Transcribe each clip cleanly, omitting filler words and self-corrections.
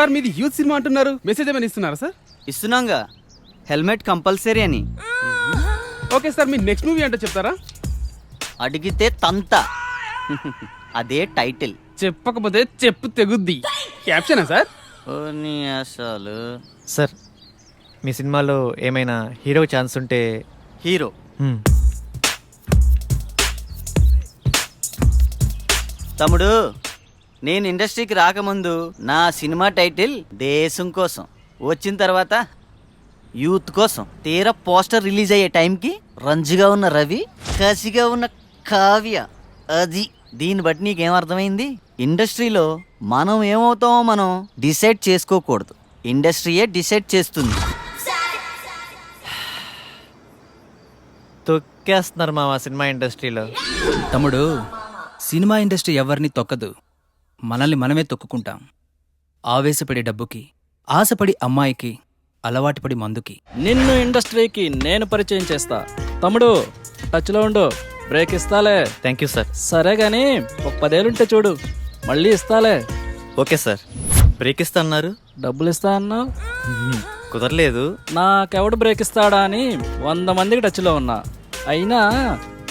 Sir మీది youth cinema అంటున్నారు, message ఏమైనా ఇస్తున్నారా సార్? ఇస్తున్నాంగా, హెల్మెట్ కంపల్సరీ అని. ఓకే సార్, మీ నెక్స్ట్ మూవీ అంటే చెప్తారా? అడిగితే తంత. అదే టైటిల్. చెప్పకపోతే చెప్పు తెగుద్ది. క్యాప్షనా సార్? ఓని అసలు సార్ మీ సినిమాలో ఏమైనా హీరో ఛాన్స్ ఉంటే. హీరో తమ్ముడు, నేను ఇండస్ట్రీకి రాకముందు నా సినిమా టైటిల్ దేశం కోసం, వచ్చిన తర్వాత యూత్ కోసం. తీరా పోస్టర్ రిలీజ్ అయ్యే టైంకి రంజుగా ఉన్న రవి, కసిగా ఉన్న కావ్య. అది దీన్ని బట్టి నీకేం అర్థమైంది? ఇండస్ట్రీలో మనం ఏమవుతామో మనం డిసైడ్ చేసుకోకూడదు, ఇండస్ట్రీయే డిసైడ్ చేస్తుంది. తొక్కేస్తున్నారు మా సినిమా ఇండస్ట్రీలో. తమ్ముడు, సినిమా ఇండస్ట్రీ ఎవరిని తొక్కదు, మనల్ని మనమే తొక్కుకుంటాం. ఆవేశపడి డబ్బుకి, ఆశపడి అమ్మాయికి, అలవాటుపడి మందుకి. నిన్ను ఇండస్ట్రీకి నేను పరిచయం చేస్తా. తమ్ముడు టచ్లో ఉండు, బ్రేక్ ఇస్తాలే. Thank you sir. సరే గాని ఒక 10 ఏళ్ళుంటే చూడు, మళ్ళీ ఇస్తాలే. Okay sir. బ్రేక్ ఇస్తా అన్నారు, డబ్బులు ఇస్తా అన్నావు, కుదరలేదు. నాకెవడు బ్రేక్ ఇస్తాడా అని 100 మందికి టచ్లో ఉన్నా. అయినా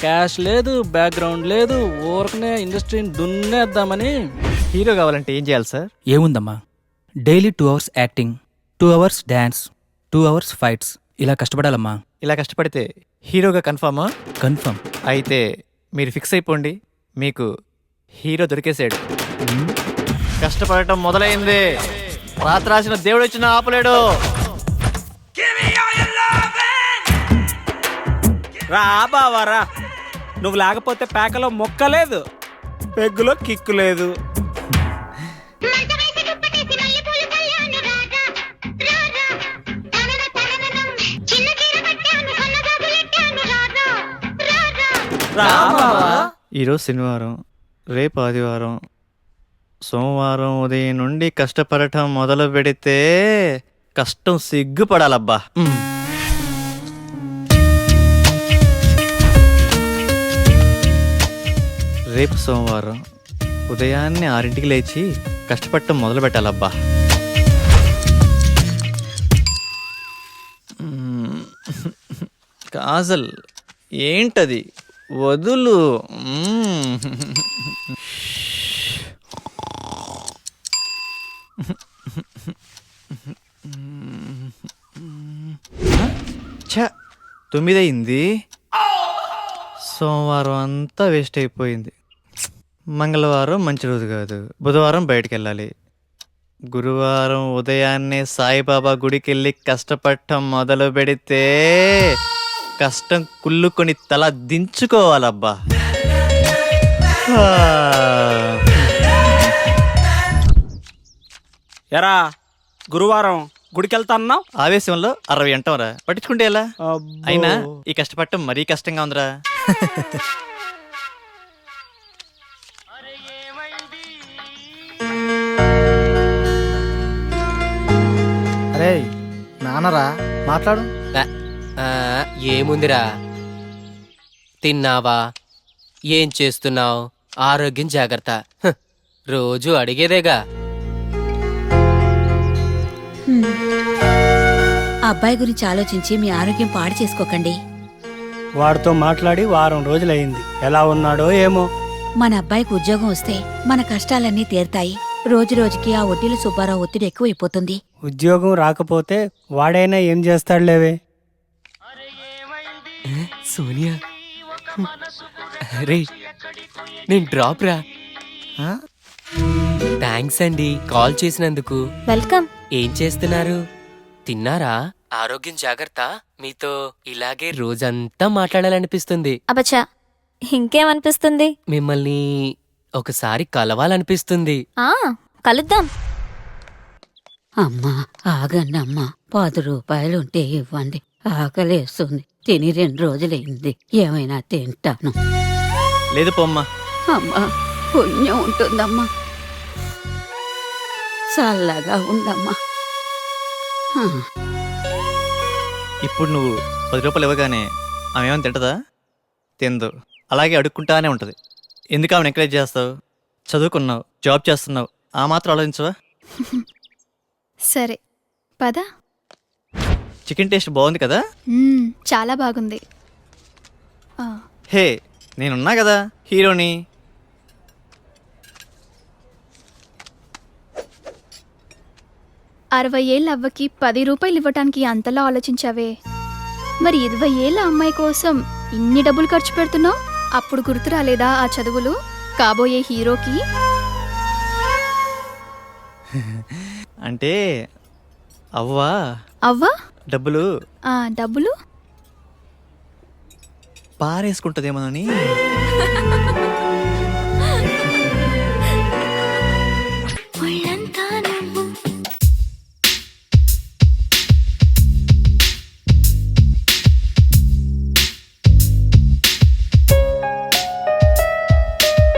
క్యాష్ లేదు, బ్యాక్గ్రౌండ్ లేదు, ఊరకనే ఇండస్ట్రీని దున్నేద్దామని. హీరో కావాలంటే ఏం చేయాలి సార్? ఏముందమ్మా, daily 2 hours acting, 2 hours dance, 2 hours fights, ఇలా కష్టపడాలమ్మా. ఇలా కష్టపడితే హీరోగా కన్ఫామా? కన్ఫర్మ్. అయితే మీరు ఫిక్స్ అయిపోండి, మీకు హీరో దొరికేసాడు. కష్టపడటం మొదలైంది, రాత్రి రాసిన దేవుడు వచ్చిన ఆపలేడు. రా బావారా, నువ్వు లేకపోతే పేకలో మొక్కలేదు, పెగ్గులో కిక్కు లేదు. ఈరోజు శనివారం, రేపు ఆదివారం, సోమవారం ఉదయం నుండి కష్టపడటం మొదలు పెడితే కష్టం సిగ్గుపడాలబ్బా. రేపు సోమవారం ఉదయాన్నే 6ంటికి లేచి కష్టపడటం మొదలు పెట్టాలబ్బా. కాజల్ ఏంటది, వదులు. ఛ, 9 అయింది. సోమవారం అంతా వేస్ట్ అయిపోయింది. మంగళవారం మంచి రోజు కాదు, బుధవారం బయటికి వెళ్ళాలి. గురువారం ఉదయాన్నే సాయిబాబా గుడికి వెళ్ళి కష్టపడటం మొదలు పెడితే కష్టం కుళ్ళుకొని తల దించుకోవాలబ్బా. ఎరా గురువారం గుడికెళ్తా అన్నావు, ఆవేశంలో 60 అంటాంరా, పట్టించుకుంటే ఎలా? అబ్బో. అయినా ఈ కష్టపడటం మరీ కష్టంగా ఉందిరా. అరే నాన్నరా, మాట్లాడు. ఏముందిరా, తిన్నావా, ఏం చేస్తున్నావు, ఆరోగ్యం జాగ్రత్త, రోజు అడిగేదేగా. అబ్బాయి గురించి ఆలోచించి మీ ఆరోగ్యం పాడు చేసుకోకండి. వాడితో మాట్లాడి వారం రోజులైంది, ఎలా ఉన్నాడో ఏమో. మన అబ్బాయికి ఉద్యోగం వస్తే మన కష్టాలన్నీ తీరుతాయి. రోజు రోజుకి ఆ ఒట్టిల సుబ్బారావు ఒత్తిడి ఎక్కువైపోతుంది. ఉద్యోగం రాకపోతే వాడైనా ఏం చేస్తాడులేవే. సోనియా, రే నేను డ్రాప్ రా. థ్యాంక్స్ అండి కాల్ చేసినందుకు. వెల్కమ్. ఏం చేస్తున్నారు, తిన్నారా? ఆరోగ్యం జాగ్రత్త. మీతో ఇలాగే రోజంతా మాట్లాడాలనిపిస్తుంది. అబచ్చా, ఇంకేమనిపిస్తుంది? మిమ్మల్ని ఒకసారి కలవాలనిపిస్తుంది. కలుద్దాం. అమ్మా ఆగండి అమ్మా, 10 రూపాయలుంటే ఇవ్వండి, ఆకలేస్తుంది. తిని 2 రోజులైంది, ఏమైనా తింటాను. లేదు పొమ్మా. అమ్మా పుణ్యం ఉంటుందమ్మా, చల్లగా ఉండమ్మా. ఇప్పుడు నువ్వు 10 రూపాయలు ఇవ్వగానే ఆమె ఏమైనా తింటదా? తిందు, అలాగే అడుక్కుంటానే ఉంటుంది. ఎందుకు ఆమెను ఎంకరేజ్ చేస్తావు? చదువుకున్నావు, జాబ్ చేస్తున్నావు, ఆ మాత్రం ఆలోచించవా? సరే పద. చికెన్ టేస్ట్ బాగుంది కదా? చాలా బాగుంది. హే, నేనున్నా కదా హీరోని. ఏళ్ళ అవ్వకి 10 రూపాయలు ఇవ్వటానికి అంతలా ఆలోచించావే, మరి 20 ఏళ్ళ అమ్మాయి కోసం ఇన్ని డబ్బులు ఖర్చు పెడుతున్నావు? అప్పుడు గుర్తు రాలేదా ఆ చదువులు కాబోయే హీరోకి? అంటే అవ్వా అవ్వా డబ్బులు డబ్బులు పారేసుకుంటదేమోనని.